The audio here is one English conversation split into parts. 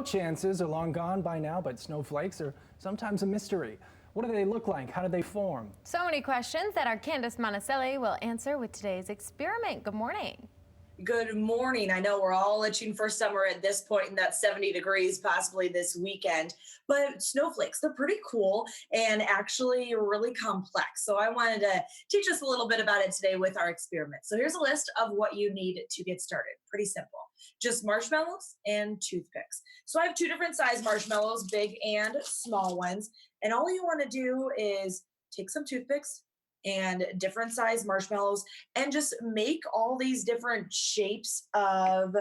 chances are long gone by now, but snowflakes are sometimes a mystery. What do they look like? How do they form? So many questions that our Candace Monticelli will answer with today's experiment. Good morning. Good morning. I know we're all itching for summer at this point in that 70 degrees, possibly this weekend. But snowflakes, they're pretty cool and actually really complex. So I wanted to teach us a little bit about it today with our experiment. So here's a list of what you need to get started. Pretty simple. Just marshmallows and toothpicks. So I have two different size marshmallows, big and small ones. And all you want to do is take some toothpicks and different size marshmallows and just make all these different shapes of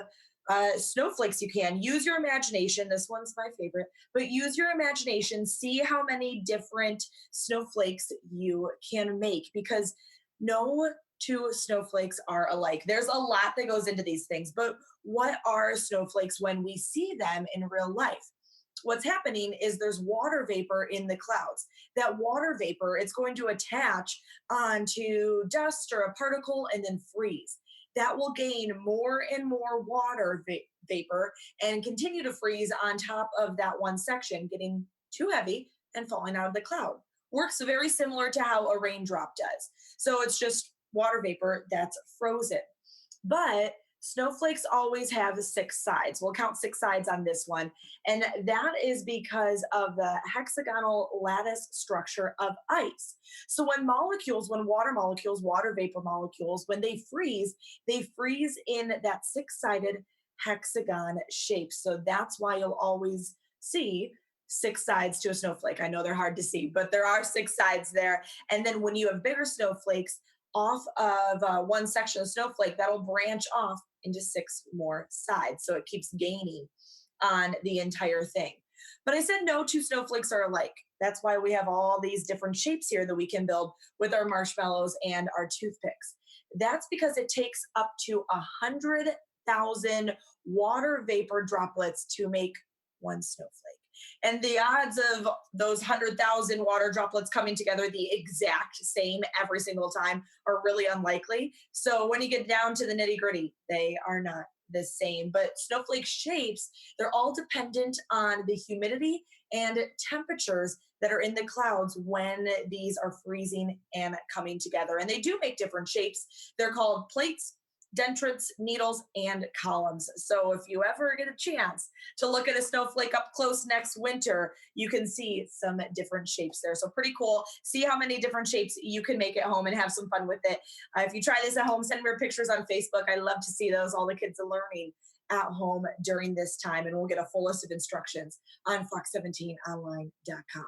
snowflakes you can. Use your imagination. This one's my favorite, but use your imagination. See how many different snowflakes you can make because no two snowflakes are alike. There's a lot that goes into these things, but what are snowflakes when we see them in real life? What's happening is there's water vapor in the clouds. That water vapor, it's going to attach onto dust or a particle and then freeze. That will gain more and more water vapor and continue to freeze on top of that one section, getting too heavy and falling out of the cloud. Works very similar to how a raindrop does. So it's just water vapor that's frozen. But snowflakes always have six sides. We'll count six sides on this one. And that is because of the hexagonal lattice structure of ice. So when molecules, when water molecules, water vapor molecules, when they freeze in that six-sided hexagon shape. So that's why you'll always see six sides to a snowflake. I know they're hard to see, but there are six sides there. And then when you have bigger snowflakes, off of one section of snowflake, that'll branch off into six more sides. So it keeps gaining on the entire thing. But I said no two snowflakes are alike. That's why we have all these different shapes here that we can build with our marshmallows and our toothpicks. That's because it takes up to 100,000 water vapor droplets to make one snowflake. And the odds of those 100,000 water droplets coming together the exact same every single time are really unlikely. So when you get down to the nitty gritty, they are not the same. But snowflake shapes, they're all dependent on the humidity and temperatures that are in the clouds when these are freezing and coming together. And they do make different shapes. They're called plates, dendrites, needles, and columns. So if you ever get a chance to look at a snowflake up close next winter, you can see some different shapes there. So pretty cool. See how many different shapes you can make at home and have some fun with it. If you try this at home, send me your pictures on Facebook. I love to see those. All the kids are learning at home during this time. And we'll get a full list of instructions on fox17online.com.